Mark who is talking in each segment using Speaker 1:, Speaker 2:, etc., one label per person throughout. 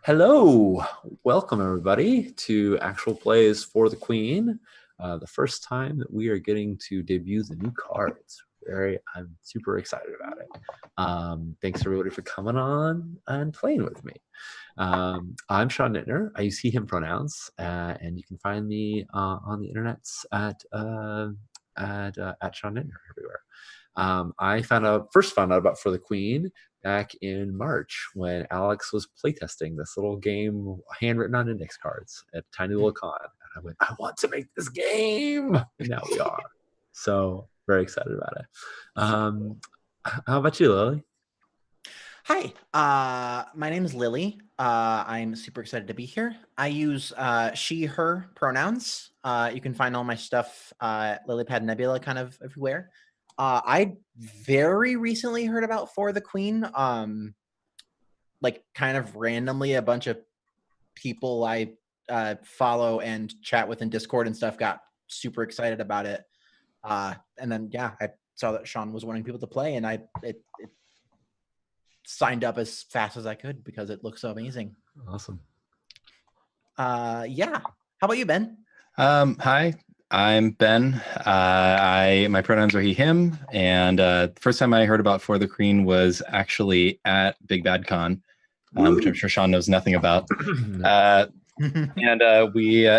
Speaker 1: Hello, welcome everybody to Actual Plays for the Queen. The first time that we are getting to debut the new cards. I'm super excited about it. Thanks everybody for coming on and playing with me. I'm Sean Nittner. I use he/him pronouns, and you can find me on the internet at Sean Nittner everywhere. I first found out about For the Queen back in March when Alex was playtesting this little game handwritten on index cards at Tiny Little Con. And I went, I want to make this game. And now we are. So very excited about it. How about you, Lily?
Speaker 2: Hi, my name is Lily. I'm super excited to be here. I use she, her pronouns. You can find all my stuff, Lilypad Nebula, kind of everywhere. I very recently heard about For the Queen. Like kind of randomly, a bunch of people I follow and chat with in Discord and stuff got super excited about it. And then yeah, I saw that Sean was wanting people to play, and it signed up as fast as I could because it looks so amazing.
Speaker 1: Awesome.
Speaker 2: Yeah. How about you, Ben?
Speaker 3: Hi, I'm Ben. My pronouns are he/him, and the first time I heard about For the Queen was actually at Big Bad Con, which I'm sure Sean knows nothing about. We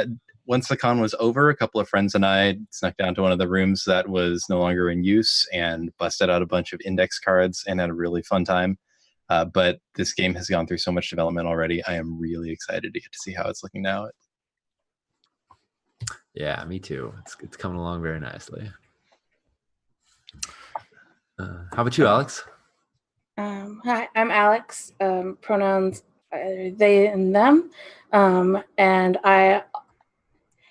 Speaker 3: once the con was over, a couple of friends and I snuck down to one of the rooms that was no longer in use and busted out a bunch of index cards and had a really fun time. But this game has gone through so much development already. I am really excited to get to see how it's looking now.
Speaker 1: Yeah, me too. It's coming along very nicely. How about you, Alex?
Speaker 4: Hi, I'm Alex. Pronouns they and them. And I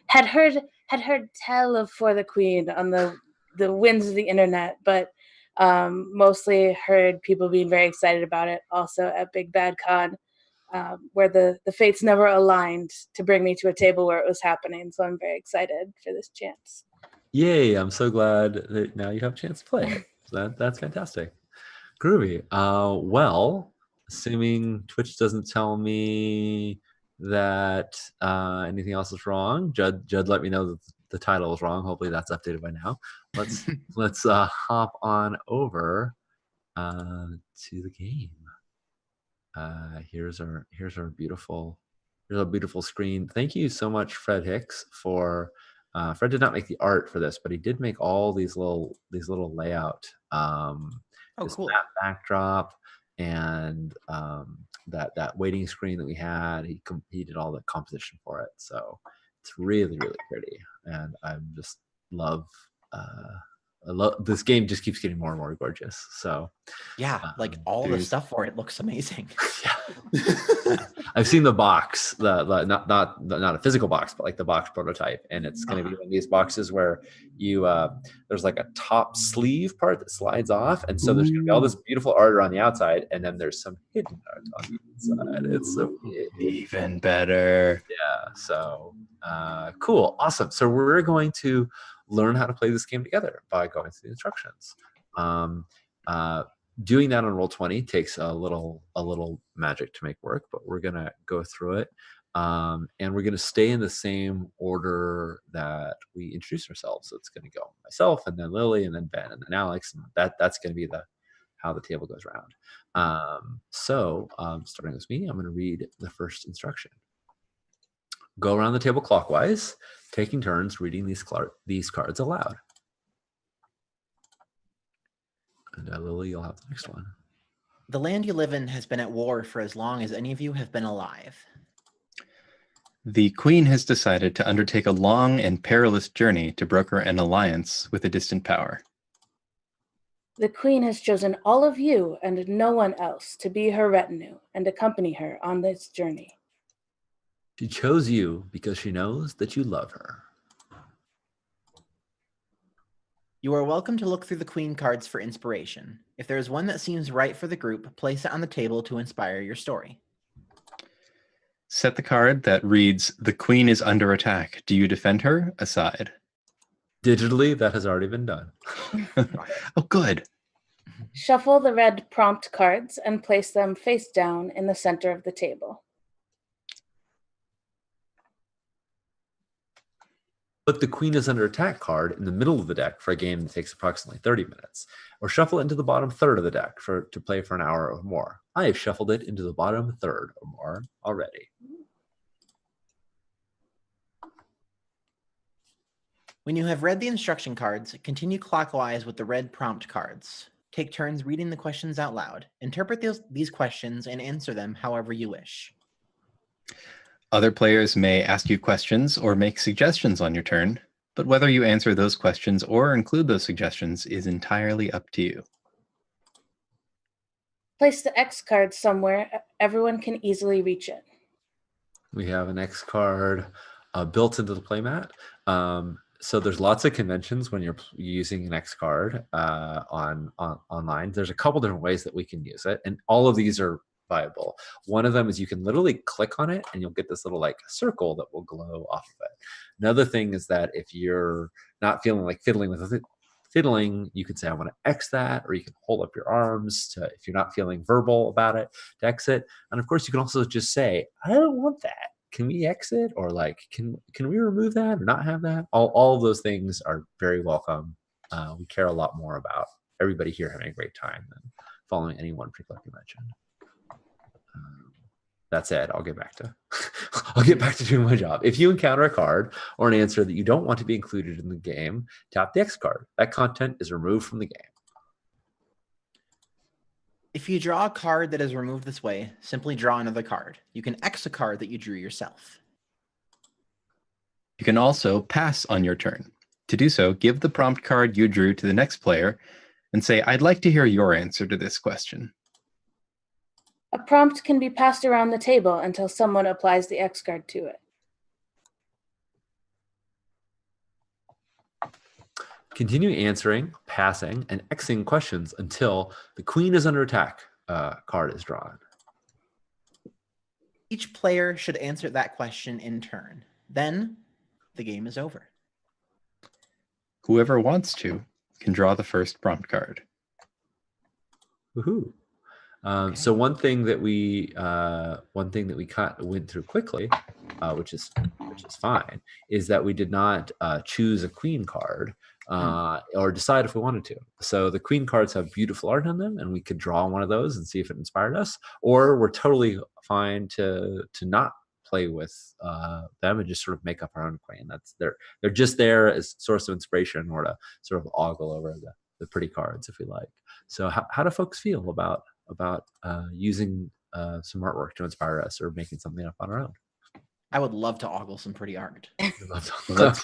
Speaker 4: had heard tell of For the Queen on the winds of the internet, but mostly heard people being very excited about it. Also at Big Bad Con, where the fates never aligned to bring me to a table where it was happening. So I'm very excited for this chance.
Speaker 1: Yay! I'm so glad that now you have a chance to play it. So that's fantastic. Groovy. Well, assuming Twitch doesn't tell me that anything else is wrong, Judd let me know that the title is wrong. Hopefully that's updated by now. Let's hop on over to the game. Here's our beautiful screen. Thank you so much, Fred Hicks, for Fred did not make the art for this, but he did make all these little layout. This
Speaker 2: cool.
Speaker 1: map backdrop and that waiting screen that we had. He did all the composition for it, so it's really pretty, and I just love. This game just keeps getting more and more gorgeous. So
Speaker 2: yeah, like all the stuff for it looks amazing.
Speaker 1: I've seen the box, the not a physical box, but like the box prototype, and it's going to be one of these boxes where you there's like a top sleeve part that slides off, and so there's going to be all this beautiful art on the outside, and then there's some hidden art on the inside. It's so
Speaker 3: even better.
Speaker 1: Yeah. So cool, awesome. So we're going to learn how to play this game together by going through the instructions. Doing that on Roll20 takes a little magic to make work, but we're gonna go through it, and we're gonna stay in the same order that we introduce ourselves. So it's gonna go myself, and then Lily, and then Ben, and then Alex, and that's gonna be how the table goes around. Starting with me, I'm gonna read the first instruction. Go around the table clockwise, taking turns reading these cards aloud. And Lily, you'll have the next one.
Speaker 2: The land you live in has been at war for as long as any of you have been alive.
Speaker 3: The Queen has decided to undertake a long and perilous journey to broker an alliance with a distant power.
Speaker 4: The Queen has chosen all of you and no one else to be her retinue and accompany her on this journey.
Speaker 1: She chose you because she knows that you love her.
Speaker 2: You are welcome to look through the Queen cards for inspiration. If there is one that seems right for the group, place it on the table to inspire your story.
Speaker 3: Set the card that reads, "The Queen is under attack. Do you defend her?" aside.
Speaker 1: Digitally, that has already been done.
Speaker 3: Oh, good.
Speaker 4: Shuffle the red prompt cards and place them face down in the center of the table.
Speaker 1: Put the Queen is under attack card in the middle of the deck for a game that takes approximately 30 minutes, or shuffle it into the bottom third of the deck to play for an hour or more. I have shuffled it into the bottom third or more already.
Speaker 2: When you have read the instruction cards, continue clockwise with the red prompt cards. Take turns reading the questions out loud. Interpret these questions and answer them however you wish.
Speaker 3: Other players may ask you questions or make suggestions on your turn, but whether you answer those questions or include those suggestions is entirely up to you.
Speaker 4: Place the X card somewhere everyone can easily reach it.
Speaker 1: We have an X card built into the playmat. So there's lots of conventions when you're using an X card online. There's a couple different ways that we can use it, and all of these are viable. One of them is you can literally click on it and you'll get this little like circle that will glow off of it. Another thing is that if you're not feeling like fiddling with it, you can say I want to X that, or you can hold up your arms to, if you're not feeling verbal about it, to exit. And of course you can also just say I don't want that, can we exit, or like can we remove that or not have that. All of those things are very welcome. We care a lot more about everybody here having a great time than following any one particular convention. That's it. I'll get back to doing my job. If you encounter a card or an answer that you don't want to be included in the game, tap the X card. That content is removed from the game.
Speaker 2: If you draw a card that is removed this way, simply draw another card. You can X a card that you drew yourself.
Speaker 3: You can also pass on your turn. To do so, give the prompt card you drew to the next player and say, I'd like to hear your answer to this question.
Speaker 4: A prompt can be passed around the table until someone applies the X card to it.
Speaker 1: Continue answering, passing, and Xing questions until the Queen is under attack card is drawn.
Speaker 2: Each player should answer that question in turn. Then the game is over.
Speaker 3: Whoever wants to can draw the first prompt card.
Speaker 1: Woohoo!
Speaker 2: Okay.
Speaker 1: So one thing that we went through quickly, which is fine, is that we did not choose a queen card or decide if we wanted to. So the queen cards have beautiful art on them, and we could draw one of those and see if it inspired us, or we're totally fine to not play with them and just sort of make up our own queen. They're just there as source of inspiration, or to sort of ogle over the pretty cards if we like. So how do folks feel about using some artwork to inspire us or making something up on our own?
Speaker 2: I would love to ogle some pretty art.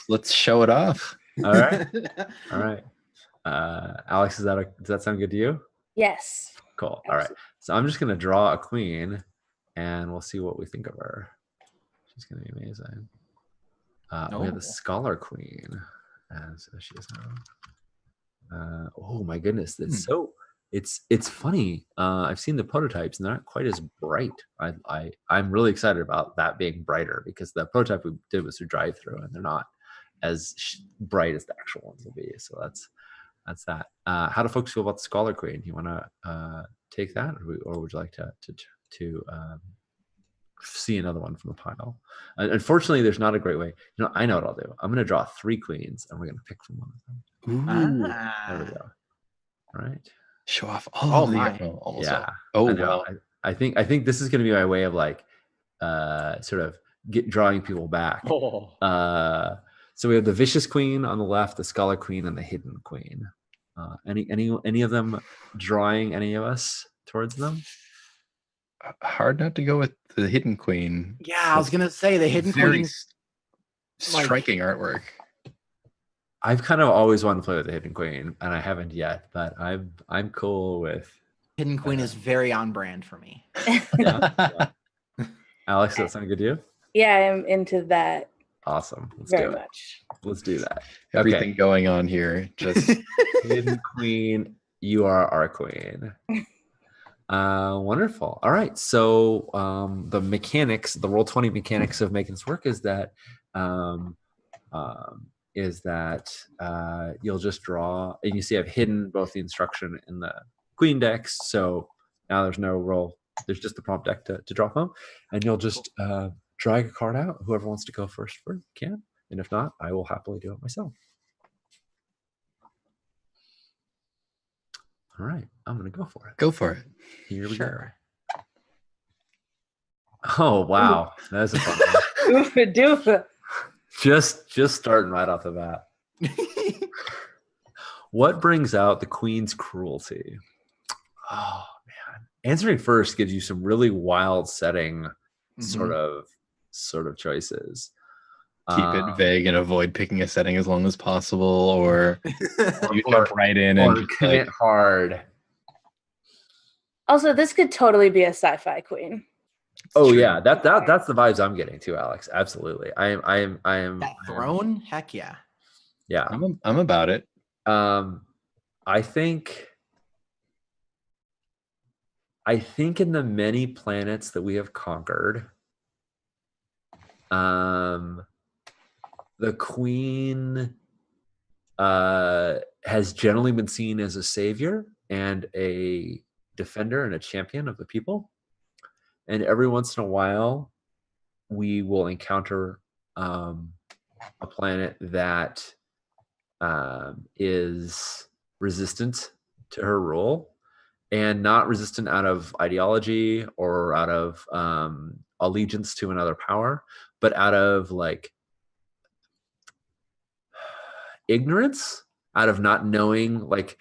Speaker 3: Let's show it off.
Speaker 1: All right. All right. Alex, does that sound good to you?
Speaker 4: Yes.
Speaker 1: Cool. All right. So I'm just going to draw a queen and we'll see what we think of her. She's going to be amazing. We have the Scholar Queen as she is now. Oh my goodness. It's funny. I've seen the prototypes and they're not quite as bright. I'm really excited about that being brighter, because the prototype we did was through drive-through and they're not as bright as the actual ones will be. So that's that. How do folks feel about the Scholar Queen? You want to take that, or would you like to see another one from the pile? Unfortunately, there's not a great way. I know what I'll do. I'm going to draw 3 queens and we're going to pick from one of them.
Speaker 3: Ooh.
Speaker 1: There we go. All right.
Speaker 3: Show off.
Speaker 2: Oh my.
Speaker 3: Almost
Speaker 1: Yeah.
Speaker 3: all. Oh
Speaker 1: wow. I think this is going to be my way of like sort of drawing people back. So we have the Vicious Queen on the left, the Scholar Queen, and the Hidden Queen. Any of them drawing any of us towards them?
Speaker 3: Hard not to go with the Hidden Queen.
Speaker 2: Yeah, I was gonna say the Hidden Queen.
Speaker 3: Striking artwork.
Speaker 1: I've kind of always wanted to play with the Hidden Queen, and I haven't yet, but I'm cool with
Speaker 2: Hidden Queen is very on brand for me.
Speaker 1: Yeah. Alex, does that sound good to you?
Speaker 4: Yeah, I'm into that.
Speaker 1: Awesome. Let's
Speaker 4: very
Speaker 1: do it.
Speaker 4: much.
Speaker 1: Let's do that.
Speaker 3: Everything going on here. Just
Speaker 1: Hidden Queen, you are our queen. Wonderful. All right. So the mechanics, the Roll20 mechanics of making this work is that you'll just draw, and you see I've hidden both the instruction and the queen decks. So now there's no roll. There's just the prompt deck to draw from, and you'll just drag a card out. Whoever wants to go first can. And if not, I will happily do it myself. All right, I'm gonna go for it.
Speaker 3: Go for it.
Speaker 1: Here we
Speaker 2: Sure.
Speaker 1: go. Oh wow, that's a fun one.
Speaker 4: Oofa doofa.
Speaker 1: Just starting right off the bat. What brings out the queen's cruelty? Oh man, answering first gives you some really wild setting sort of choices.
Speaker 3: Keep it vague and avoid picking a setting as long as possible, or you jump right in
Speaker 1: or
Speaker 3: and
Speaker 1: commit hard.
Speaker 4: Also, this could totally be a sci-fi queen.
Speaker 1: Oh
Speaker 3: true.
Speaker 1: yeah, that's the vibes I'm getting too, Alex. Absolutely. I am
Speaker 2: That throne? Heck yeah.
Speaker 1: Yeah.
Speaker 3: I'm about it.
Speaker 1: I think in the many planets that we have conquered, the queen has generally been seen as a savior and a defender and a champion of the people. And every once in a while, we will encounter a planet that is resistant to her rule, and not resistant out of ideology or out of allegiance to another power, but out of like ignorance, out of not knowing, like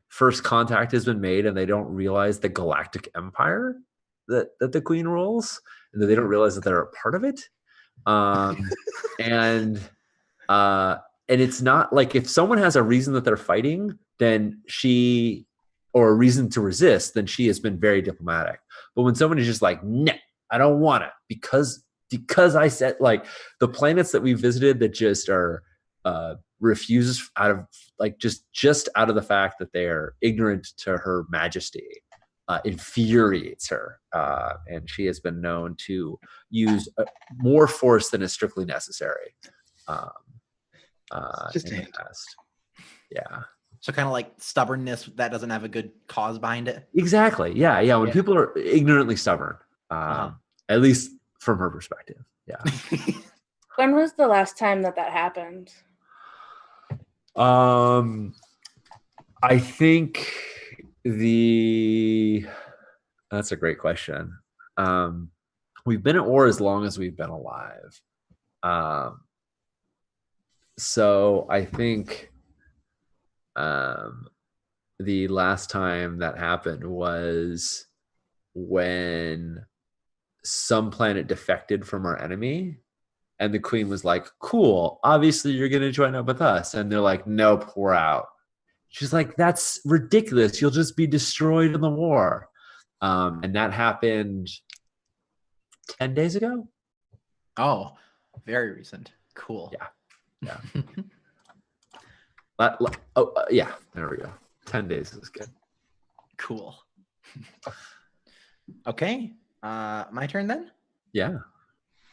Speaker 1: first contact has been made and they don't realize the galactic empire that the queen rules, and that they don't realize that they're a part of it. And it's not like, if someone has a reason that they're fighting, then or a reason to resist, then she has been very diplomatic. But when someone is just like, no, I don't want it because I said, like the planets that we visited that just are refuses out of like just out of the fact that they are ignorant to her majesty, infuriates her, and she has been known to use more force than is strictly necessary.
Speaker 3: Just
Speaker 1: in the past. Yeah.
Speaker 2: So kind of like stubbornness that doesn't have a good cause behind it.
Speaker 1: Exactly. Yeah. When people are ignorantly stubborn, at least from her perspective. Yeah.
Speaker 4: When was the last time that happened?
Speaker 1: I think that's a great question. We've been at war as long as we've been alive. So I think the last time that happened was when some planet defected from our enemy, and the queen was like, cool, obviously you're going to join up with us. And they're like, nope, we're out. She's like, that's ridiculous. You'll just be destroyed in the war. And that happened 10 days ago.
Speaker 2: Oh, very recent. Cool.
Speaker 1: Yeah. Yeah, there we go. 10 days is good.
Speaker 2: Cool. Okay. My turn then?
Speaker 1: Yeah.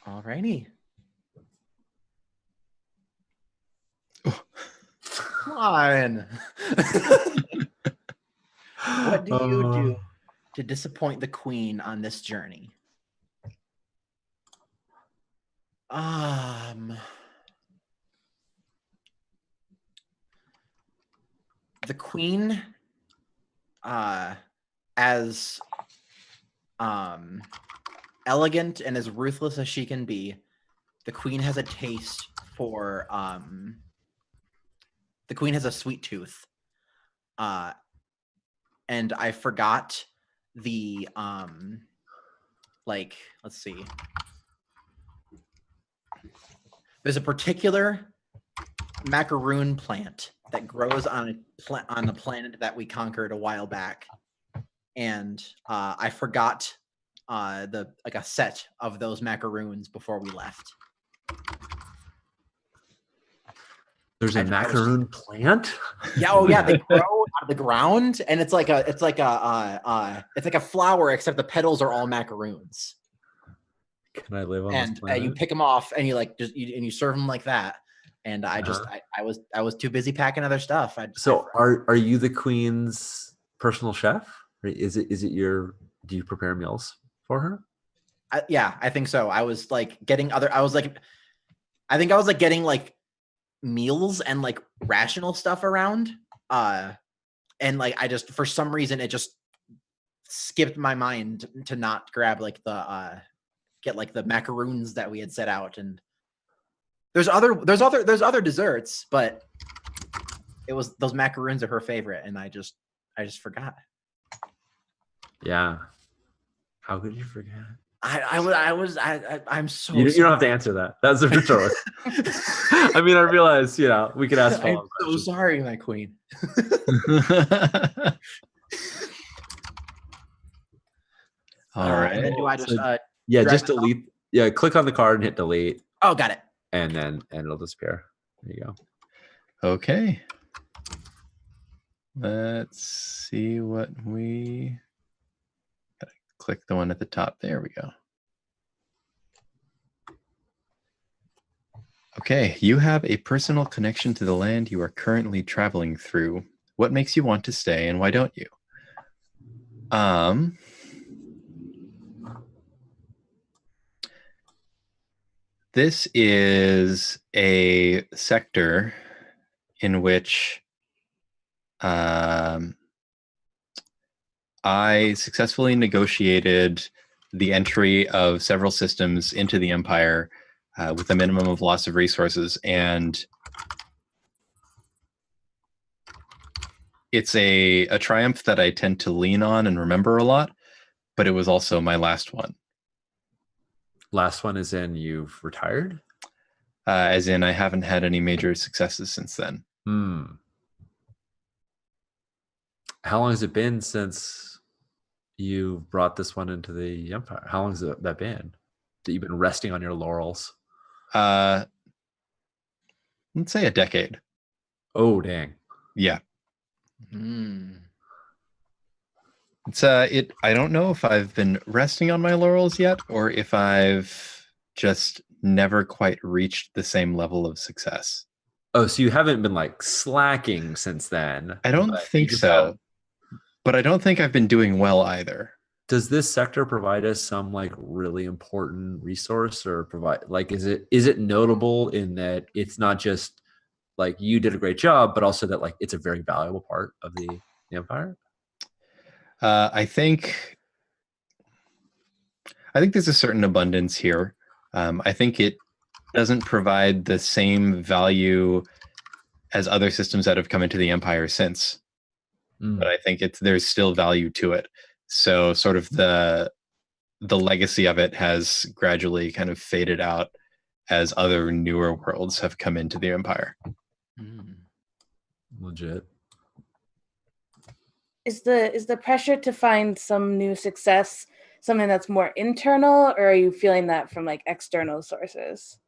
Speaker 2: Alrighty. Come on. What do you do to disappoint the queen on this journey? The queen, as elegant and as ruthless as she can be, the queen has a taste for the queen has a sweet tooth. And I forgot the let's see. There's a particular macaroon plant that grows on the planet that we conquered a while back, and I forgot a set of those macaroons before we left.
Speaker 1: There's a macaroon plant?
Speaker 2: Yeah, oh yeah, they grow out of the ground, and it's like a flower, except the petals are all macaroons.
Speaker 1: Can I live on
Speaker 2: and
Speaker 1: this planet?
Speaker 2: You pick them off, and you serve them like that. And I was too busy packing other stuff.
Speaker 1: Are you the queen's personal chef? Or is it do you prepare meals for her?
Speaker 2: Yeah, I think so. I was like getting other. I I think I was like getting like meals and like rational stuff around. And like I just for some reason it just skipped my mind to not grab like the get like the macaroons that we had set out. And there's other desserts, but it was those macaroons are her favorite, and I just forgot.
Speaker 1: Yeah. How could you forget?
Speaker 2: I'm so
Speaker 1: You don't have to answer that. That's a rhetorical. I mean, I realize, we could ask
Speaker 2: I'm
Speaker 1: follow-up
Speaker 2: so
Speaker 1: questions.
Speaker 2: sorry, my queen.
Speaker 3: All right.
Speaker 2: And then do I just
Speaker 1: Yeah,
Speaker 2: drag
Speaker 1: just
Speaker 2: this off?
Speaker 1: delete. Yeah, click on the card and hit delete,
Speaker 2: Oh, got it.
Speaker 1: and it'll disappear. There you go.
Speaker 3: Okay. Let's see what we gotta click the one at the top. There we go. Okay, you have a personal connection to the land you are currently traveling through. What makes you want to stay, and why don't you? This is a sector in which I successfully negotiated the entry of several systems into the Empire with a minimum of loss of resources, and it's a triumph that I tend to lean on and remember a lot, but it was also my last one.
Speaker 1: Last one is in you've retired?
Speaker 3: As in, I haven't had any major successes since then.
Speaker 1: How long has it been since you brought this one into the Empire? How long has that been that you've been resting on your laurels?
Speaker 3: Let's say a decade.
Speaker 1: Oh, dang.
Speaker 3: Yeah. It's I don't know if I've been resting on my laurels yet, or if I've just never quite reached the same level of success.
Speaker 1: Oh, so you haven't been like slacking since then?
Speaker 3: I don't think so. But I don't think I've been doing well either.
Speaker 1: Does this sector provide us some like really important resource, or provide like is it notable in that it's not just like you did a great job, but also that like it's a very valuable part of the Empire?
Speaker 3: I think there's a certain abundance here. I think it doesn't provide the same value as other systems that have come into the Empire since. But I think there's still value to it. So sort of the legacy of it has gradually kind of faded out as other newer worlds have come into the Empire.
Speaker 1: Legit.
Speaker 4: Is the pressure to find some new success something that's more internal, or are you feeling that from like external sources?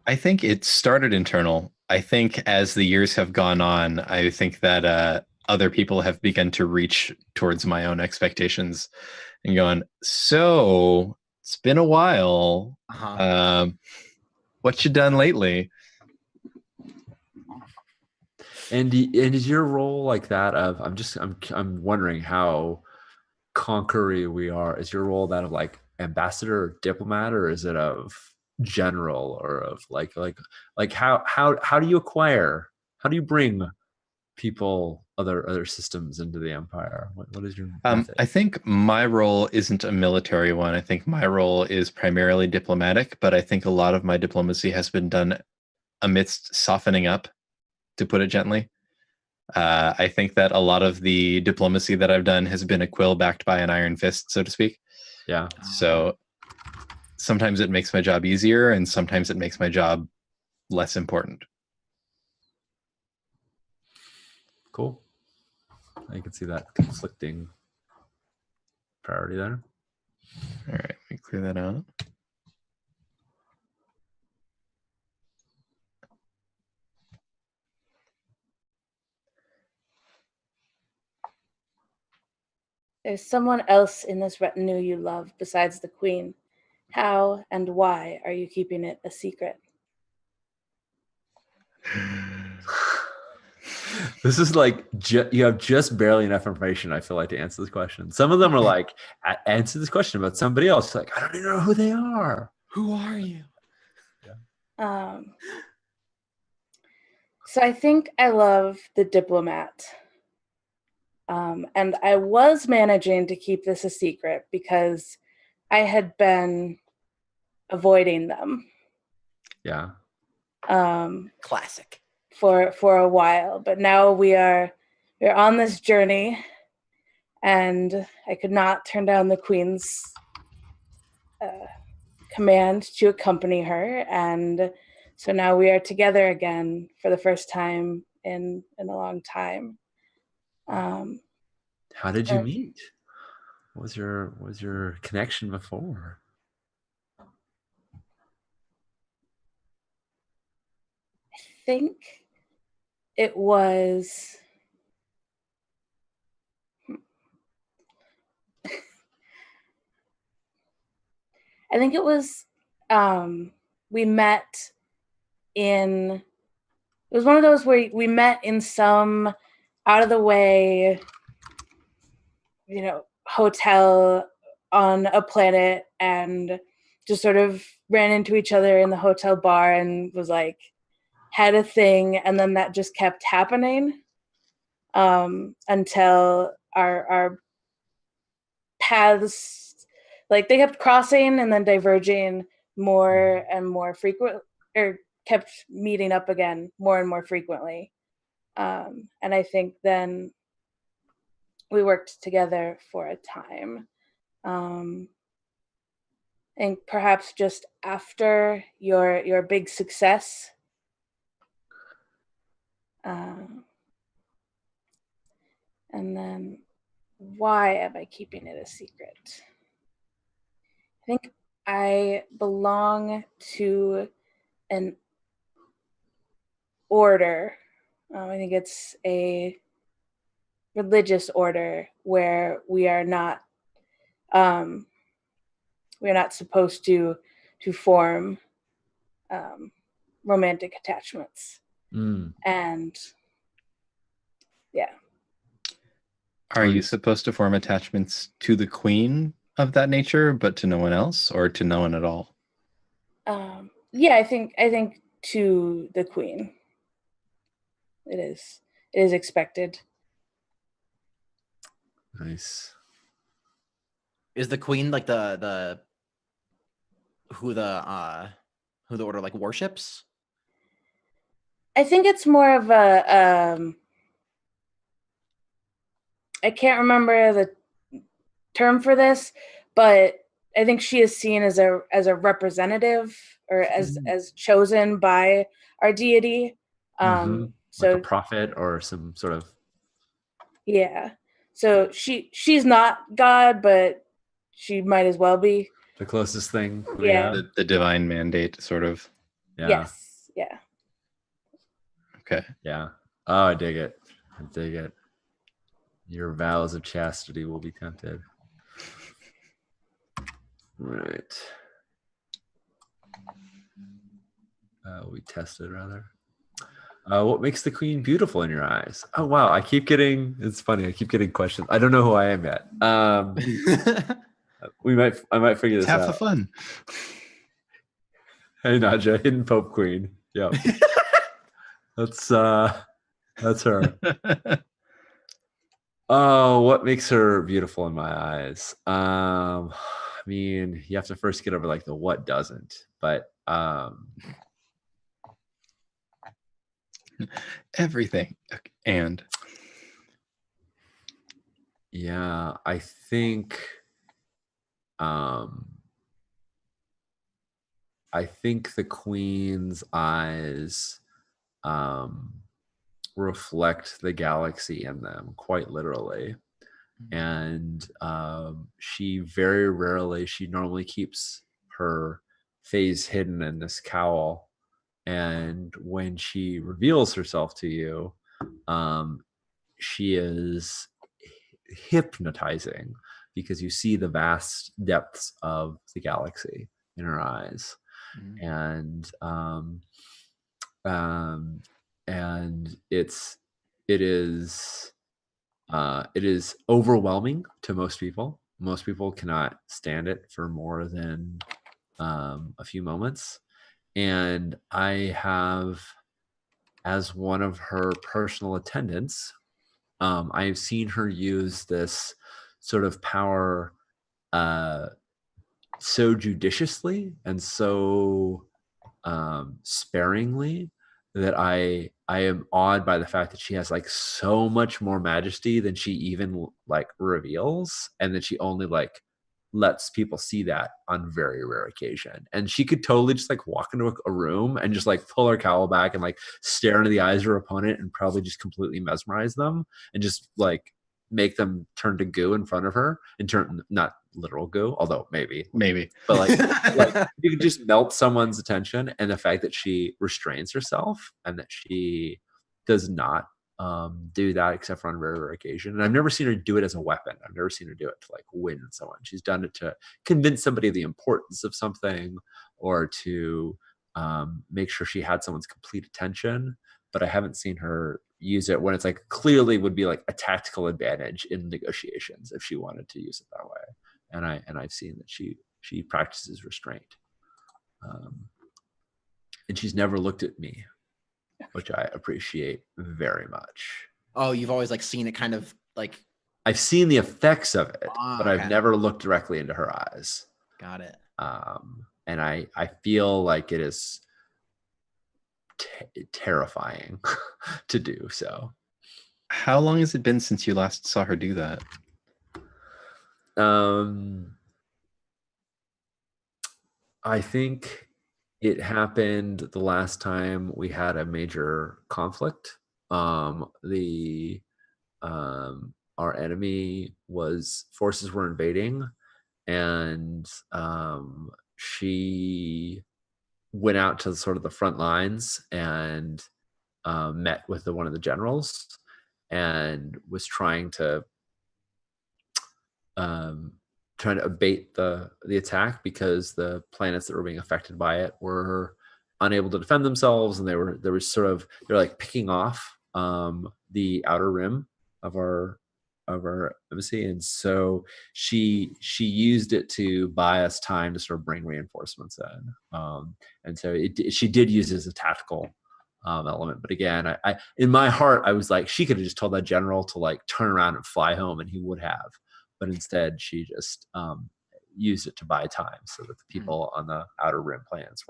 Speaker 3: I think it started internal. I think as the years have gone on, I think that other people have begun to reach towards my own expectations and going, so it's been a while. What you done lately?
Speaker 1: And is your role like that of I'm wondering how conqueror we are? Is your role that of like ambassador or diplomat, or is it of general, or of like how do you acquire, how do you bring people, other systems into the Empire? What is your method?
Speaker 3: I think my role isn't a military one. I think my role is primarily diplomatic, but I think a lot of my diplomacy has been done amidst softening up, to put it gently. I think that a lot of the diplomacy that I've done has been a quill backed by an iron fist, so to speak.
Speaker 1: Yeah.
Speaker 3: So sometimes it makes my job easier, and sometimes it makes my job less important.
Speaker 1: Cool. I can see that conflicting priority there.
Speaker 3: All right, let me clear that out.
Speaker 4: There's someone else in this retinue you love besides the queen. How and why are you keeping it a secret?
Speaker 1: This is like you have just barely enough information, I feel like, to answer this question. Some of them are like, answer this question about somebody else. Like, I don't even know who they are.
Speaker 2: Who are you?
Speaker 1: Yeah.
Speaker 4: So I think I love The Diplomat. And I was managing to keep this a secret because I had been avoiding them.
Speaker 1: Yeah.
Speaker 2: Classic.
Speaker 4: For a while, but now we're on this journey, and I could not turn down the Queen's command to accompany her, and so now we are together again for the first time in a long time.
Speaker 1: How did you meet? What was your connection before?
Speaker 4: I think it was we met in, it was one of those where we met in some out of the way, hotel on a planet, and just sort of ran into each other in the hotel bar and was like, had a thing, and then that just kept happening until our paths, like, they kept crossing and then diverging more and more frequent, or kept meeting up again more and more frequently. And I think then we worked together for a time. And perhaps just after your big success, and then why am I keeping it a secret? I think I belong to an order. I think it's a religious order where we are not supposed to form romantic attachments. And yeah.
Speaker 3: Are you supposed to form attachments to the Queen of that nature, but to no one else, or to no one at all?
Speaker 4: Yeah, I think to the Queen. It is expected.
Speaker 1: Nice.
Speaker 2: Is the Queen like the who the order like worships?
Speaker 4: I think it's more of a I can't remember the term for this, but I think she is seen as a representative, or as chosen by our deity.
Speaker 1: So like a prophet or some sort of.
Speaker 4: Yeah. So she's not God, but she might as well be.
Speaker 1: The closest thing.
Speaker 4: Yeah.
Speaker 3: The divine mandate, sort of.
Speaker 1: Yeah.
Speaker 4: Yes. Yeah.
Speaker 3: Okay.
Speaker 1: Yeah. Oh, I dig it. I dig it. Your vows of chastity will be tempted. Right. We tested, rather. What makes the Queen beautiful in your eyes? Oh, wow. It's funny. I keep getting questions. I don't know who I am yet. I might figure this out.
Speaker 3: Have the fun.
Speaker 1: Hey, Nadja, hidden Pope Queen. Yep. That's her. Oh, what makes her beautiful in my eyes? I mean, you have to first get over like the what doesn't, but
Speaker 3: everything. And
Speaker 1: yeah, I think the Queen's eyes reflect the galaxy in them, quite literally. And she normally keeps her face hidden in this cowl, and when she reveals herself to you, she is hypnotizing, because you see the vast depths of the galaxy in her eyes. And it is overwhelming to most people. Most people cannot stand it for more than a few moments. and I have, as one of her personal attendants, I have seen her use this sort of power so judiciously and so sparingly that I am awed by the fact that she has like so much more majesty than she even like reveals, and that she only like lets people see that on very rare occasion. And she could totally just like walk into a room and just like pull her cowl back and like stare into the eyes of her opponent and probably just completely mesmerize them and just like make them turn to goo in front of her, and turn, not literal goo, although maybe, but like you can just melt someone's attention. And the fact that she restrains herself and that she does not do that except for on very rare occasion. And I've never seen her do it as a weapon. I've never seen her do it to like win someone. She's done it to convince somebody of the importance of something, or to make sure she had someone's complete attention. But I haven't seen her use it when it's like clearly would be like a tactical advantage in negotiations if she wanted to use it that way. And I've seen that she practices restraint, and she's never looked at me, which I appreciate very much.
Speaker 2: Oh, you've always like seen it kind of like.
Speaker 1: I've seen the effects of it, but
Speaker 2: okay.
Speaker 1: I've never looked directly into her eyes.
Speaker 2: Got it.
Speaker 1: And I feel like it is terrifying to do so.
Speaker 3: How long has it been since you last saw her do that?
Speaker 1: I think it happened the last time we had a major conflict. Our enemy forces were invading, and she went out to sort of the front lines and met with one of the generals and was trying to abate the attack, because the planets that were being affected by it were unable to defend themselves, and they're like picking off the outer rim of our embassy. And so she used it to buy us time to sort of bring reinforcements in, and so she did use it as a tactical element. But again, I in my heart I was like, she could have just told that general to like turn around and fly home, and he would have. But instead she just used it to buy time, so that the people on the outer rim planets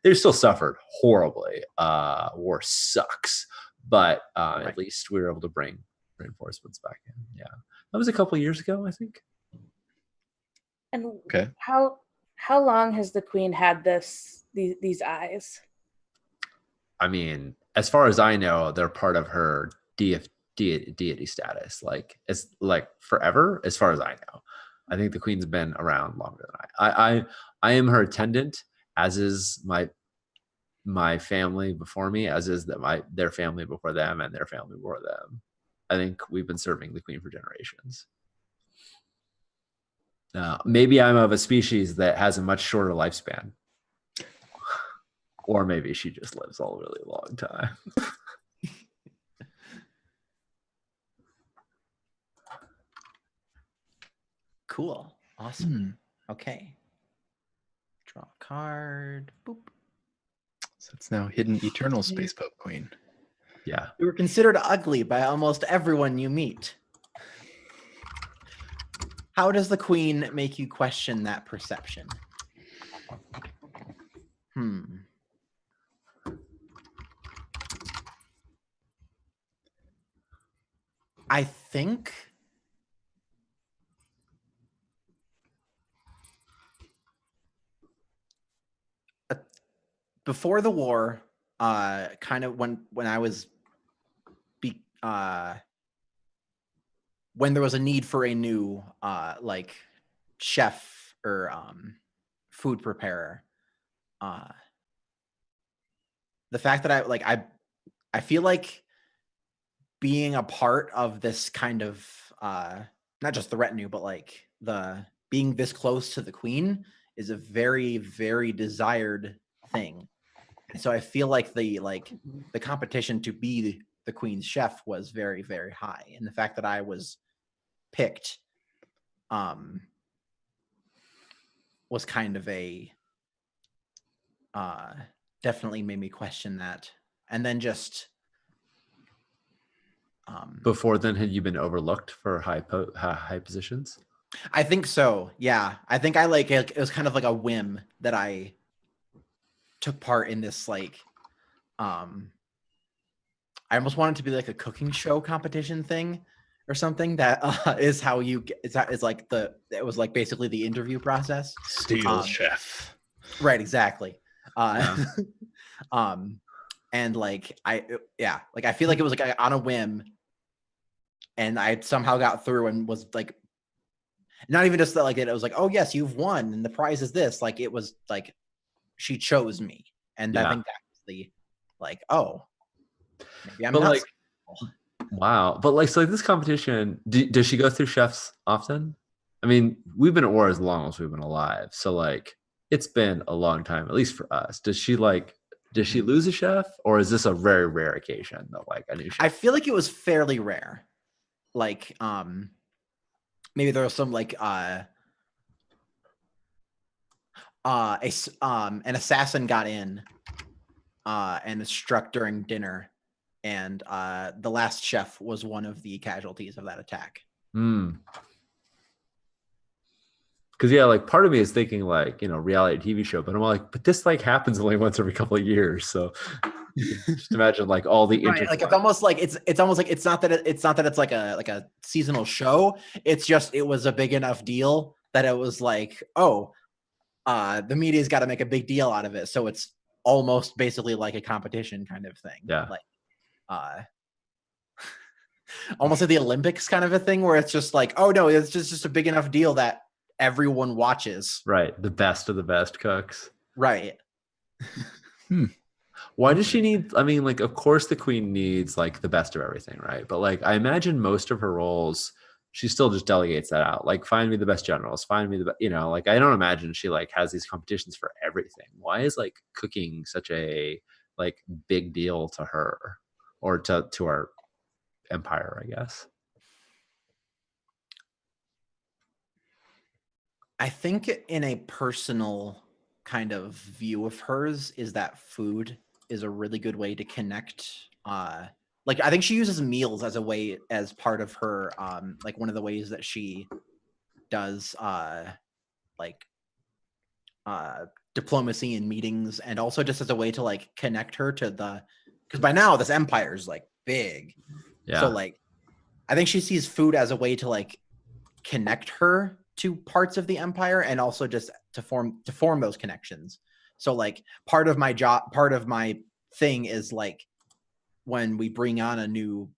Speaker 1: they still suffered horribly. War sucks, but
Speaker 2: Right.
Speaker 1: At least we were able to bring reinforcements back in. Yeah, that was a couple of years ago, I think.
Speaker 4: And
Speaker 3: Okay.
Speaker 4: how long has the queen had these eyes?
Speaker 1: I mean, as far as I know, they're part of her deity status. Like, it's like forever, as far as I know. I think the queen's been around longer than I am her attendant, as is my family before me, as is their family before them, and their family before them. I think we've been serving the queen for generations. Maybe I'm of a species that has a much shorter lifespan. Or maybe she just lives a really long time.
Speaker 2: Cool. Awesome. Okay. Draw a card. Boop.
Speaker 3: So it's now hidden eternal space pope queen.
Speaker 1: Yeah.
Speaker 2: You were considered ugly by almost everyone you meet. How does the queen make you question that perception? I think before the war, kind of when I was when there was a need for a new like chef or food preparer, the fact that I feel like being a part of this kind of not just the retinue, but like the being this close to the queen is a very, very desired thing. And so I feel like the competition to be the queen's chef was very, very high. And the fact that I was picked was kind of a definitely made me question that. And then just
Speaker 1: Before then, had you been overlooked for high positions?
Speaker 2: I think so. Yeah. I think I like it was kind of like a whim that I took part in this like I almost wanted to be like a cooking show competition thing or something that is how you get is like it was like basically the interview process.
Speaker 3: Steel chef.
Speaker 2: Right, exactly.
Speaker 1: Yeah.
Speaker 2: And like I feel like it was like on a whim and I somehow got through and was like not even just that like it was like, oh yes, you've won and the prize is this. Like it was like she chose me. And I think that was the like, oh, maybe I'm
Speaker 1: But
Speaker 2: not
Speaker 1: like, wow. But like, so like this competition, does she go through chefs often? I mean, we've been at war as long as we've been alive. So like, it's been a long time, at least for us. Does she lose a chef, or is this a very rare occasion that like a new chef?
Speaker 2: I feel like it was fairly rare. Like, maybe there was some like an assassin got in and struck during dinner, and the last chef was one of the casualties of that attack.
Speaker 1: Because yeah, like part of me is thinking like, reality TV show, but I'm like, but this like happens only once every couple of years. So just imagine like all the
Speaker 2: right, like it's almost like it's not that it's like a seasonal show. It's just it was a big enough deal that it was like, oh, the media's got to make a big deal out of it. So it's almost basically like a competition kind of thing.
Speaker 1: Yeah.
Speaker 2: Like almost like the Olympics kind of a thing where it's just like, oh no, it's just a big enough deal that everyone watches.
Speaker 1: Right. The best of the best cooks.
Speaker 2: Right.
Speaker 1: Why does she need, I mean, like, of course the queen needs like the best of everything, right? But like, I imagine most of her roles, she still just delegates that out. Like, find me the best generals, find me the best, like, I don't imagine she like has these competitions for everything. Why is like cooking such a like big deal to her or to our empire, I guess?
Speaker 2: I think in a personal kind of view of hers is that food is a really good way to connect. Like I think she uses meals as a way as part of her like one of the ways that she does diplomacy in meetings, and also just as a way to like connect her to because by now this empire is like big.
Speaker 1: Yeah.
Speaker 2: So like I think she sees food as a way to like connect her to parts of the empire and also just to form those connections. So like part of my thing is like when we bring on a new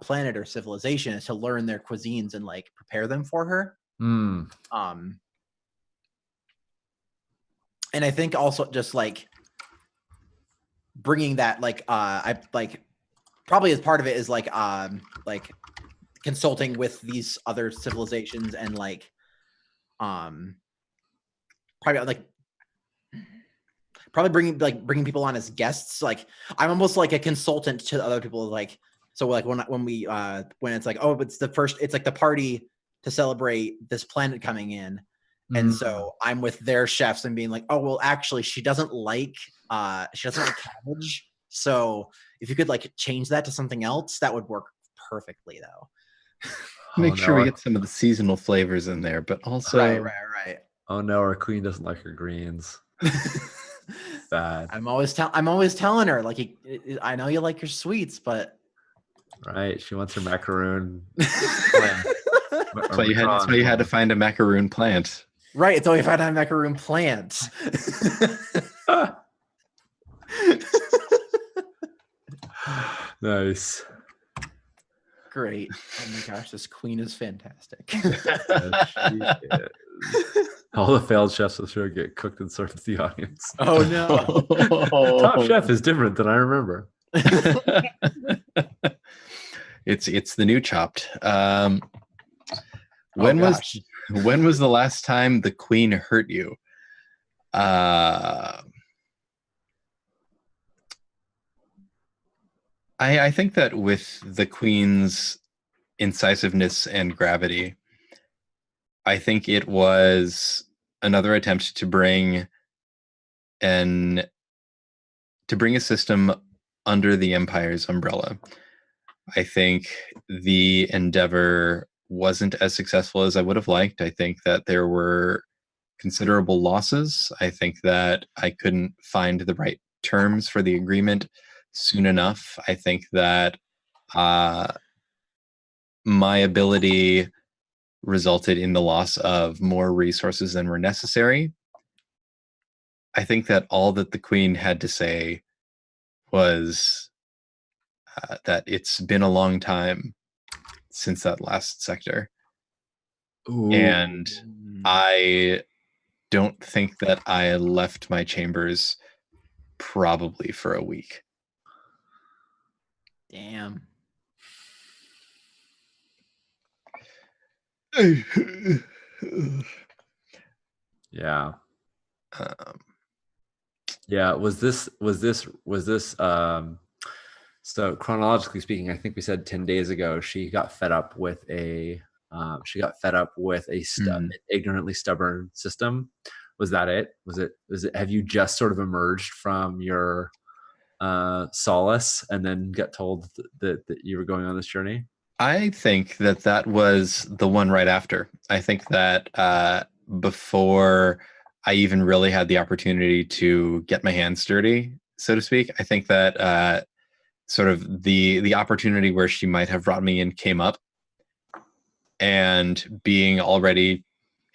Speaker 2: planet or civilization is to learn their cuisines and like prepare them for her. And I think also just like bringing that like I like probably as part of it is like consulting with these other civilizations and like probably bringing people on as guests. Like I'm almost like a consultant to other people. Like so like when it's like, oh, it's like the party to celebrate this planet coming in. And so I'm with their chefs and being like, oh, well, actually, she doesn't like cabbage. So if you could like change that to something else, that would work perfectly, though.
Speaker 3: Make sure we get some of the seasonal flavors in there, but also
Speaker 2: right.
Speaker 1: Oh no, our queen doesn't like her greens. Bad.
Speaker 2: I'm always telling her like, I know you like your sweets, but
Speaker 1: right, she wants her macaroon.
Speaker 3: That's why you had to find a macaroon plant.
Speaker 2: Right, it's always found a macaroon plant.
Speaker 1: Nice.
Speaker 2: Great. Oh my gosh, this queen is fantastic.
Speaker 1: All the failed chefs of the show get cooked and served to the audience.
Speaker 2: Oh no.
Speaker 1: Top Chef is different than I remember.
Speaker 3: It's the new Chopped. When was the last time the queen hurt you? I think that with the queen's incisiveness and gravity, I think it was another attempt to bring and to bring a system under the Empire's umbrella. I think the endeavor wasn't as successful as I would have liked. I think that there were considerable losses. I think that I couldn't find the right terms for the agreement soon enough. I think that my ability resulted in the loss of more resources than were necessary. I think that all that the Queen had to say was that it's been a long time since that last sector.
Speaker 1: Ooh.
Speaker 3: And I don't think that I left my chambers probably for a week.
Speaker 2: Damn.
Speaker 1: Yeah.
Speaker 3: Um,
Speaker 1: Yeah. So chronologically speaking, I think we said 10 days ago, she got fed up with an ignorantly stubborn system. Was that it? Was it, have you just sort of emerged from your solace and then got told that you were going on this journey?
Speaker 3: I think that that was the one right after. I think that before I even really had the opportunity to get my hands dirty, so to speak, I think that sort of the opportunity where she might have brought me in came up, and being already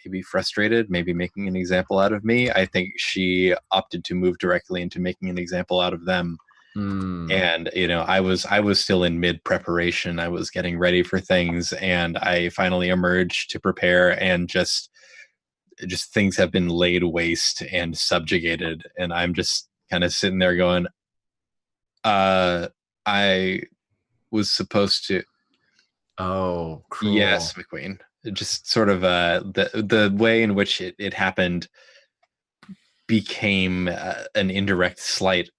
Speaker 3: maybe frustrated, maybe making an example out of me, I think she opted to move directly into making an example out of them. And I was still in mid preparation. I was getting ready for things, and I finally emerged to prepare, and just things have been laid waste and subjugated, and I'm just kind of sitting there going, I was supposed to.
Speaker 1: Oh, cruel.
Speaker 3: Yes, McQueen. Just sort of the way in which it happened became an indirect slight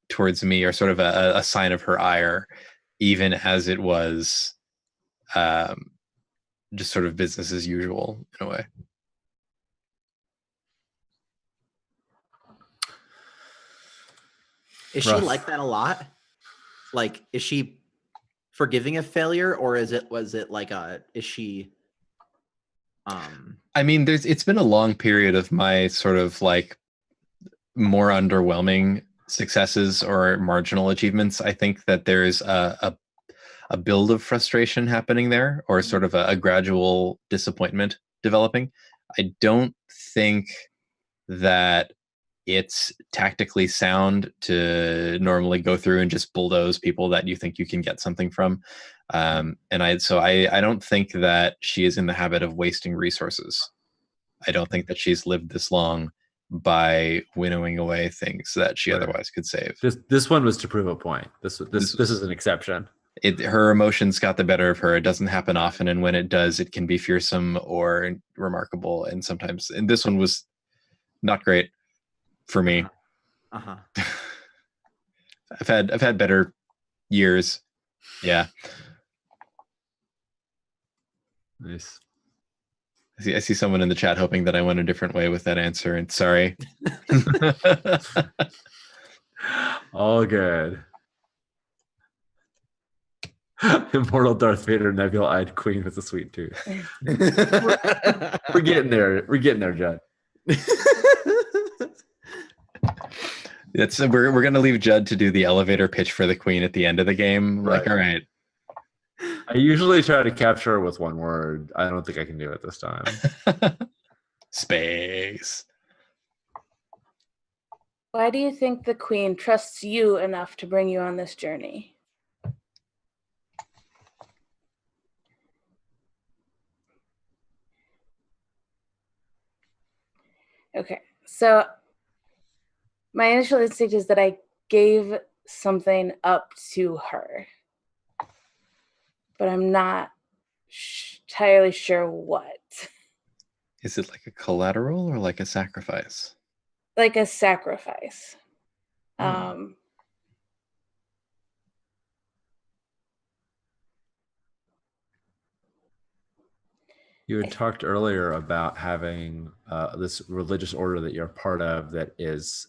Speaker 3: towards me, or sort of a sign of her ire, even as it was just sort of business as usual in a way.
Speaker 2: Is she
Speaker 1: Rough.
Speaker 2: like that a lot? Like, is she forgiving a failure, or is she
Speaker 3: I mean, it's been a long period of my sort of like more underwhelming successes or marginal achievements. I think that there's a build of frustration happening there, or sort of a gradual disappointment developing. I don't think that it's tactically sound to normally go through and just bulldoze people that you think you can get something from. And I don't think that she is in the habit of wasting resources. I don't think that she's lived this long by winnowing away things that she
Speaker 1: Right.
Speaker 3: otherwise could save.
Speaker 1: This one was to prove a point. This is an exception.
Speaker 3: Her emotions got the better of her. It doesn't happen often, and when it does, it can be fearsome or remarkable. And sometimes, and this one was not great for me. I've had better years. Yeah.
Speaker 1: Nice.
Speaker 3: I see someone in the chat hoping that I went a different way with that answer, and sorry.
Speaker 1: All good. Immortal Darth Vader, nebula-eyed queen with a sweet tooth. We're getting there. We're getting there, Judd.
Speaker 3: We're gonna leave Judd to do the elevator pitch for the queen at the end of the game.
Speaker 1: Right.
Speaker 3: Like, all right.
Speaker 1: I usually try to capture it with one word. I don't think I can do it this time.
Speaker 3: Space.
Speaker 4: Why do you think the Queen trusts you enough to bring you on this journey? Okay, so my initial instinct is that I gave something up to her, but I'm not entirely sure what.
Speaker 3: Is it like a collateral or like a sacrifice?
Speaker 4: Like a sacrifice.
Speaker 1: You had talked earlier about having this religious order that you're a part of that is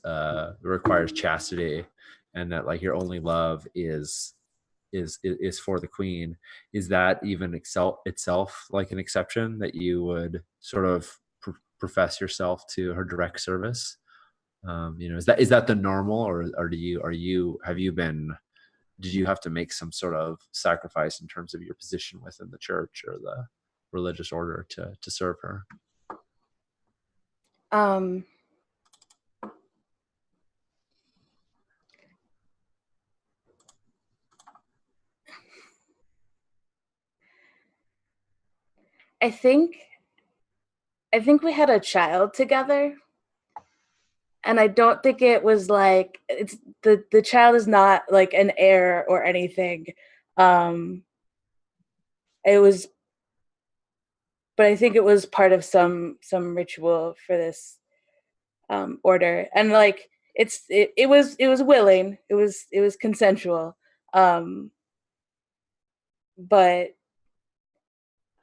Speaker 1: requires chastity, and that like your only love is for the queen. Is that even itself like an exception that you would sort of profess yourself to her direct service? Is that the normal, or did you have to make some sort of sacrifice in terms of your position within the church or the religious order to serve her?
Speaker 4: Um, I think we had a child together, and I don't think it was like it's the child is not like an heir or anything. It was, but I think it was part of some ritual for this order, and like it was willing, it was consensual, but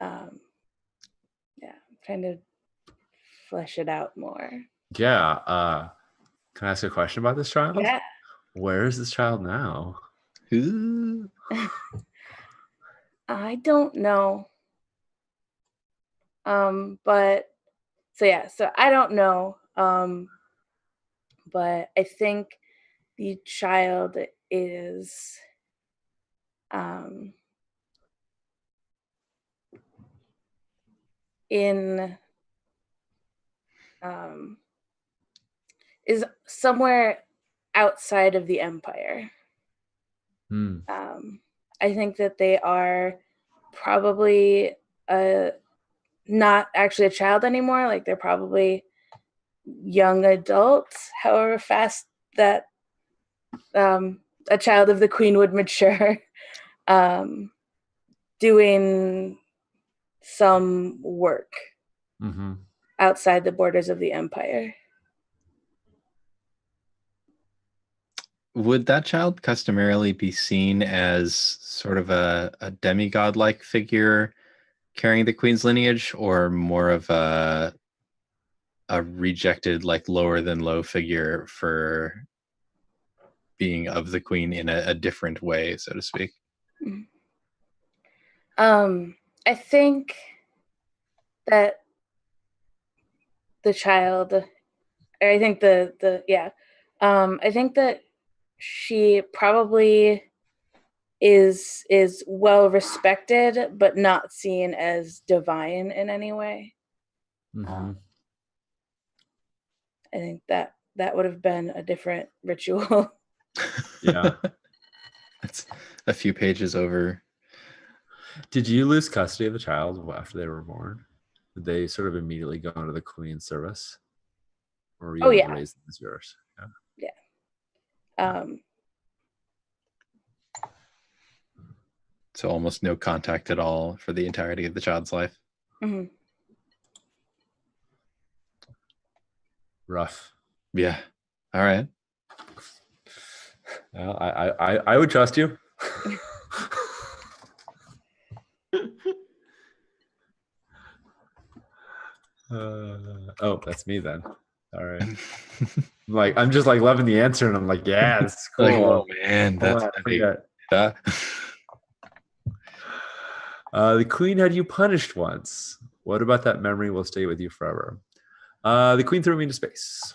Speaker 4: yeah, I'm trying to flesh it out more.
Speaker 1: Yeah. Can I ask a question about this child?
Speaker 4: Yeah.
Speaker 1: Where is this child now?
Speaker 3: Ooh.
Speaker 4: I don't know. But so I don't know. But I think the child is in is somewhere outside of the empire.
Speaker 1: Hmm.
Speaker 4: I think that they are probably not actually a child anymore. Like they're probably young adults, however fast that a child of the queen would mature, doing some work outside the borders of the empire.
Speaker 3: Would that child customarily be seen as sort of a demigod-like figure carrying the queen's lineage, or more of a rejected, like lower than low figure for being of the queen in a different way, so to speak?
Speaker 4: I think that the child, or I think I think that she probably is well respected, but not seen as divine in any way. I think that would have been a different ritual.
Speaker 1: Yeah.
Speaker 3: That's a few pages over.
Speaker 1: Did you lose custody of the child after they were born? Did they sort of immediately go into the queen's service? Or were you able to raise them as yours?
Speaker 4: Yeah.
Speaker 3: So almost no contact at all for the entirety of the child's life.
Speaker 4: Mm-hmm.
Speaker 1: Rough.
Speaker 3: Yeah. All right.
Speaker 1: Well, I would trust you. Oh, that's me then. All right. I'm just like loving the answer, and I'm like, yeah, this is cool.
Speaker 3: Like, oh man, that's
Speaker 1: yeah. The queen had you punished once. What about that memory will stay with you forever? The queen threw me into space.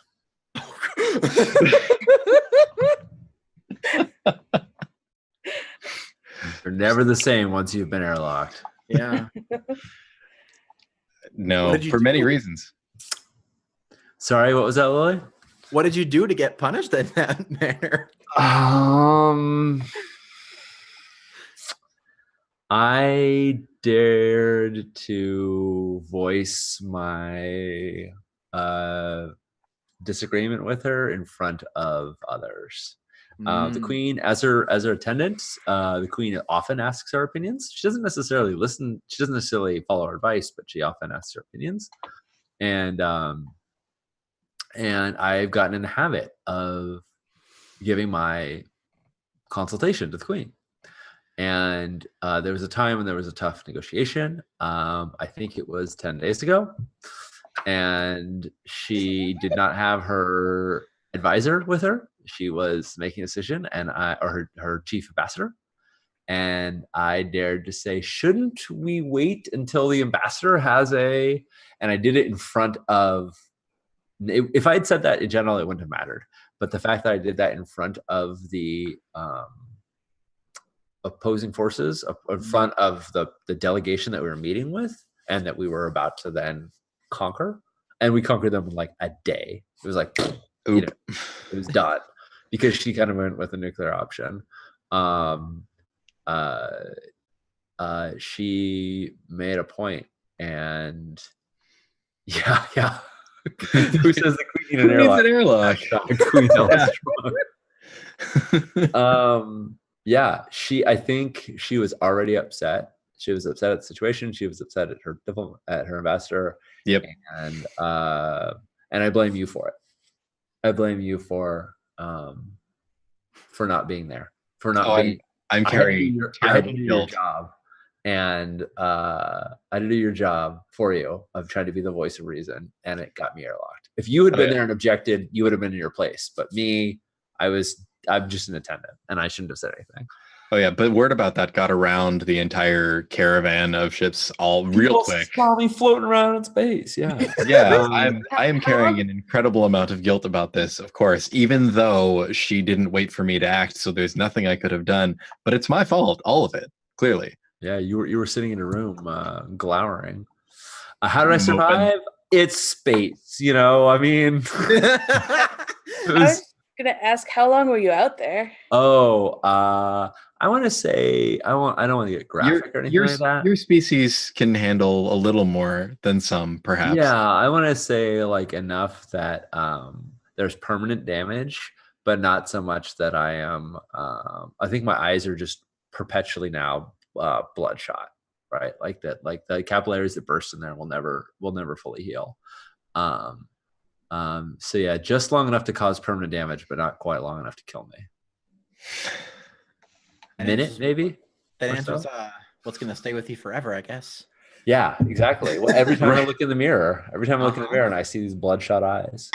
Speaker 1: You're never the same once you've been airlocked.
Speaker 2: Yeah.
Speaker 3: No, for many reasons.
Speaker 1: Sorry, what was that, Lily?
Speaker 2: What did you do to get punished in that manner?
Speaker 1: I dared to voice my disagreement with her in front of others. The queen, as her attendant, the queen often asks her opinions. She doesn't necessarily listen. She doesn't necessarily follow her advice, but she often asks her opinions. And I've gotten in the habit of giving my consultation to the queen. And there was a time when there was a tough negotiation. I think it was 10 days ago. And she did not have her advisor with her. She was making a decision, or her chief ambassador. And I dared to say, shouldn't we wait until the ambassador has and I did it in front of, if I had said that in general, it wouldn't have mattered. But the fact that I did that in front of the opposing forces, in front of the delegation that we were meeting with and that we were about to then conquer, and we conquered them in like a day. It was like, it was done because she kind of went with a nuclear option. She made a point, and yeah. Who says the queen
Speaker 3: Who needs an airlock?
Speaker 1: Queen strong. Yeah, I think she was already upset. She was upset at the situation. She was upset at her ambassador.
Speaker 3: Yep.
Speaker 1: And I blame you for it. I blame you for not being there. For not being.
Speaker 3: I'm carrying
Speaker 1: I had to do your job, and I had to do your job for you of trying to be the voice of reason, and it got me airlocked. If you had been there and objected, you would have been in your place. But me, I'm just an attendant, and I shouldn't have said anything.
Speaker 3: Oh yeah, but word about that got around the entire caravan of ships real quick.
Speaker 1: Saw me floating around in space. Yeah,
Speaker 3: yeah. I am carrying an incredible amount of guilt about this, of course, even though she didn't wait for me to act. So there's nothing I could have done. But it's my fault, all of it, clearly.
Speaker 1: Yeah, you were sitting in a room, glowering. How did I survive? It's space, I mean.
Speaker 4: I was gonna ask, how long were you out there?
Speaker 1: Oh, I want to say I don't want to get graphic or anything like that.
Speaker 3: Your species can handle a little more than some, perhaps.
Speaker 1: Yeah, I want to say like enough that there's permanent damage, but not so much that I am. I think my eyes are just perpetually now bloodshot, right? Like that, like the capillaries that burst in there will never fully heal. So yeah, just long enough to cause permanent damage, but not quite long enough to kill me. A minute, maybe?
Speaker 2: That answers what's going to stay with you forever, I guess.
Speaker 1: Yeah, exactly. Well, every time I look in the mirror, and I see these bloodshot eyes.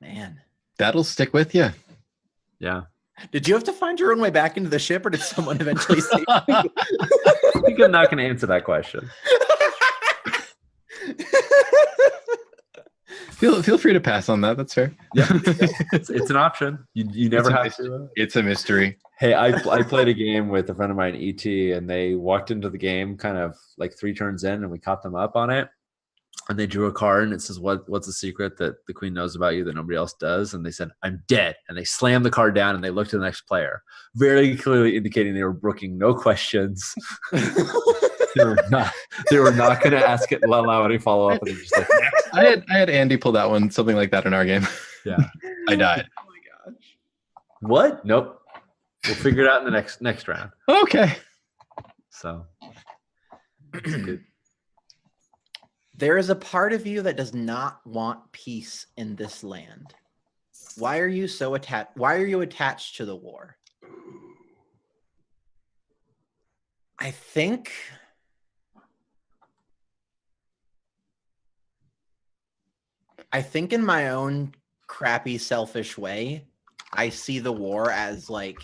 Speaker 2: Man.
Speaker 3: That'll stick with you.
Speaker 1: Yeah.
Speaker 2: Did you have to find your own way back into the ship, or did someone eventually save you?
Speaker 1: I think I'm not going to answer that question.
Speaker 3: Feel free to pass on that. That's fair.
Speaker 1: Yeah, it's an option. You never have to.
Speaker 3: It's a mystery.
Speaker 1: Hey, I played a game with a friend of mine, ET, and they walked into the game kind of like 3 turns in, and we caught them up on it. And they drew a card, and it says, "What's the secret that the queen knows about you that nobody else does?" And they said, "I'm dead." And they slammed the card down, and they looked at the next player, very clearly indicating they were brooking no questions. They were not going to ask it, allow any follow up. And they're just like,
Speaker 3: I had Andy pull that one, something like that in our game.
Speaker 1: Yeah,
Speaker 3: I died.
Speaker 2: Oh my gosh.
Speaker 1: What? Nope. We'll figure it out in the next round.
Speaker 3: Okay.
Speaker 1: So good.
Speaker 2: There is a part of you that does not want peace in this land. Why are you so attached? Why are you attached to the war? I think in my own crappy, selfish way, I see the war as like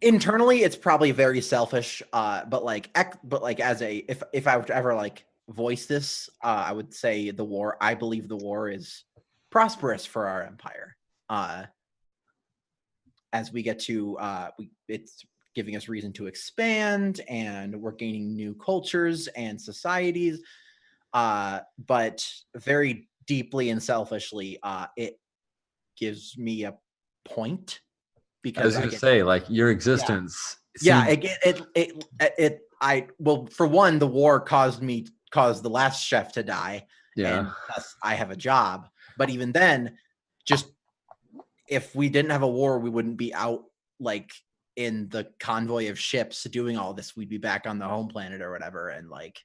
Speaker 2: internally it's probably very selfish, but like as a if I were to ever like voice this, I would say I believe the war is prosperous for our empire. As we get to it's giving us reason to expand, and we're gaining new cultures and societies, but very deeply and selfishly it gives me a point, because
Speaker 1: I was going to say, like, your existence.
Speaker 2: Yeah, well, for one, the war caused the last chef to die.
Speaker 1: Yeah.
Speaker 2: And thus I have a job. But even then, just if we didn't have a war, we wouldn't be out like in the convoy of ships doing all this. We'd be back on the home planet or whatever, and like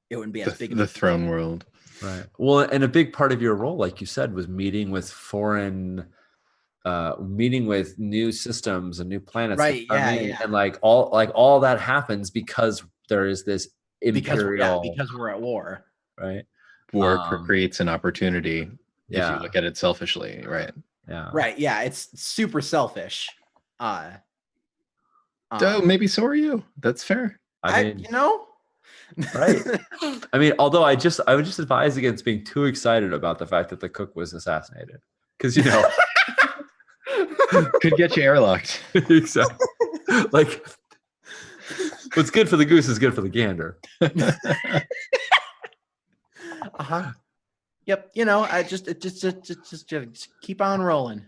Speaker 2: it wouldn't be as big.
Speaker 3: The throne world.
Speaker 1: Right. Well, and a big part of your role, like you said, was meeting with foreign meeting with new systems and new planets,
Speaker 2: Right, yeah,
Speaker 1: coming,
Speaker 2: yeah.
Speaker 1: and like all that happens because there is this imperial,
Speaker 2: because we're at war.
Speaker 1: right?
Speaker 3: War
Speaker 1: Um,
Speaker 3: creates an opportunity if you
Speaker 1: yeah,
Speaker 3: look at it selfishly, right?
Speaker 1: yeah,
Speaker 2: Right, yeah, it's super selfish.
Speaker 3: Oh, maybe so are you. That's fair.
Speaker 1: I mean, right. I mean, although I would just advise against being too excited about the fact that the cook was assassinated, because
Speaker 3: Could get you airlocked.
Speaker 1: exactly, like what's good for the goose is good for the gander.
Speaker 2: Yep, I just keep on rolling,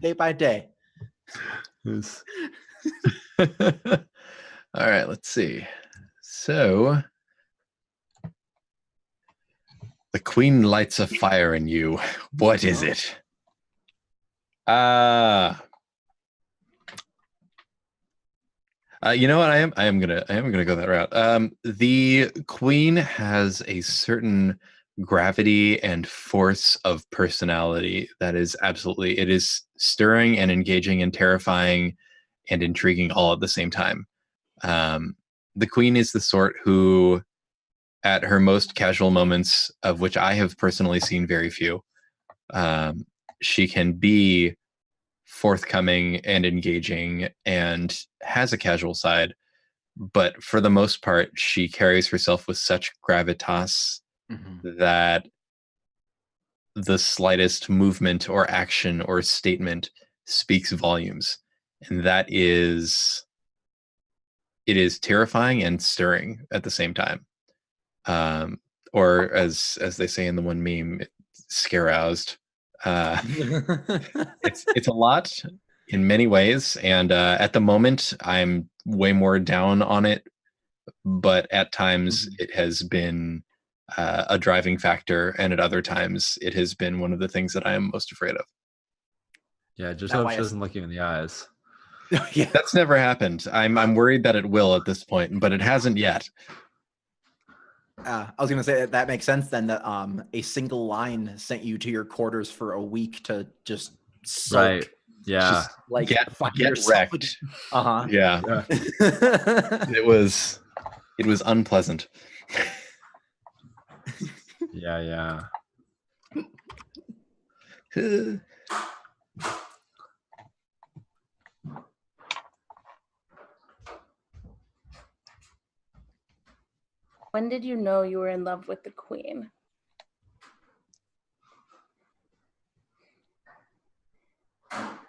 Speaker 2: day by day.
Speaker 1: Yes.
Speaker 3: All right, let's see. So the queen lights a fire in you. What is it? You know what? I am gonna go that route. The queen has a certain gravity and force of personality that is absolutely, it is stirring and engaging and terrifying and intriguing all at the same time. The queen is the sort who, at her most casual moments, of which I have personally seen very few, she can be forthcoming and engaging and has a casual side, but for the most part she carries herself with such gravitas that the slightest movement or action or statement speaks volumes, and it is terrifying and stirring at the same time. Or as they say in the one meme, scare-roused. It's a lot in many ways, and at the moment I'm way more down on it, but at times it has been a driving factor, and at other times it has been one of the things that I am most afraid of.
Speaker 1: Yeah, just hope she doesn't look you in the eyes.
Speaker 2: Yeah,
Speaker 3: that's never happened. I'm worried that it will at this point, but it hasn't yet.
Speaker 2: I was gonna say that makes sense then, that a single line sent you to your quarters for a week to just sulk.
Speaker 1: Right. Yeah.
Speaker 2: Just like
Speaker 3: get
Speaker 2: yourself
Speaker 3: wrecked. Yeah. It was unpleasant.
Speaker 1: Yeah.
Speaker 4: When did you know you were in love with the queen?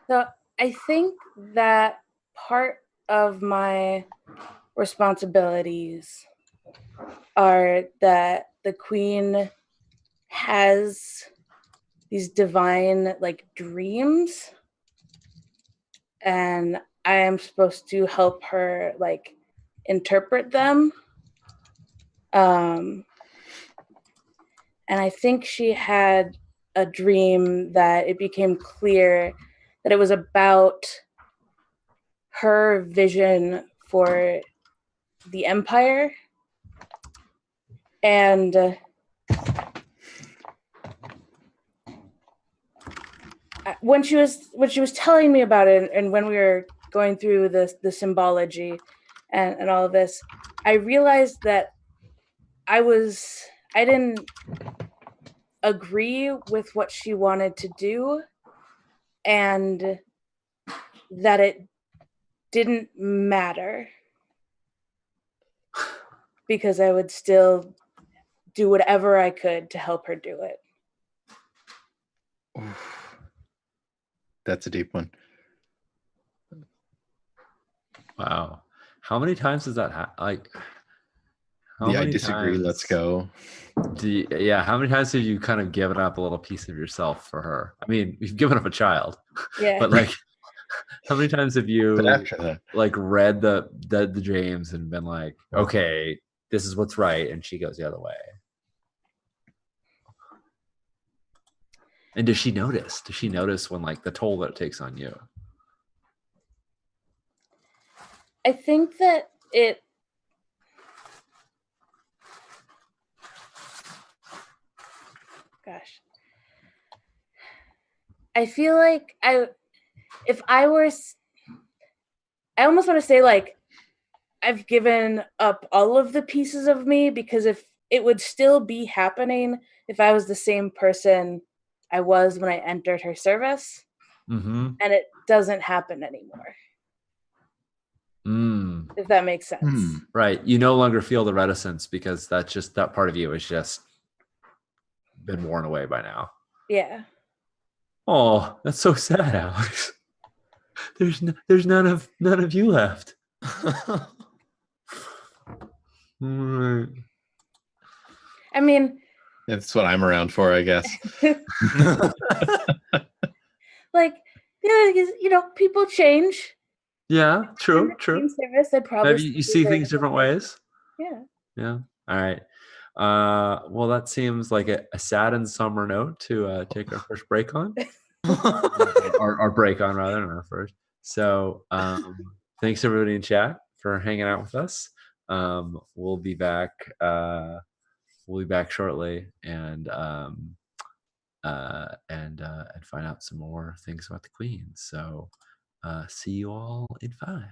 Speaker 4: So I think that part of my responsibilities are that the queen has these divine like dreams, and I am supposed to help her like interpret them. And I think she had a dream that it became clear that it was about her vision for the empire. And when she was telling me about it, and when we were going through the symbology and all of this, I realized that I didn't agree with what she wanted to do, and that it didn't matter because I would still do whatever I could to help her do it.
Speaker 3: That's a deep one.
Speaker 1: Wow. How many times does that happen? Like,
Speaker 3: I disagree. Let's go.
Speaker 1: How many times have you kind of given up a little piece of yourself for her? I mean, you've given up a child, but like, how many times have you like read the James and been like, okay, this is what's right, and she goes the other way? And does she notice? Does she notice when like the toll that it takes on you?
Speaker 4: I think that I feel like if I were, I almost want to say like I've given up all of the pieces of me, because if it would still be happening if I was the same person I was when I entered her service,
Speaker 1: Mm-hmm.
Speaker 4: and it doesn't happen anymore.
Speaker 1: Mm.
Speaker 4: If that makes sense.
Speaker 1: Right. You no longer feel the reticence because that part of you has just been worn away by now.
Speaker 4: Yeah.
Speaker 1: Oh, that's so sad, Alex. There's none of you left. Right.
Speaker 4: I mean,
Speaker 3: That's what I'm around for, I guess.
Speaker 4: like, people change.
Speaker 1: Yeah, true,
Speaker 4: In the
Speaker 1: true.
Speaker 4: Queen service, I'd probably
Speaker 1: Maybe you see things different ways.
Speaker 4: Yeah.
Speaker 1: Yeah. All right. Well, that seems like a sad and summer note to take our first break on. our break on, rather, not our first. So thanks everybody in chat for hanging out with us. We'll be back shortly and find out some more things about the Queen. So see you all in 5.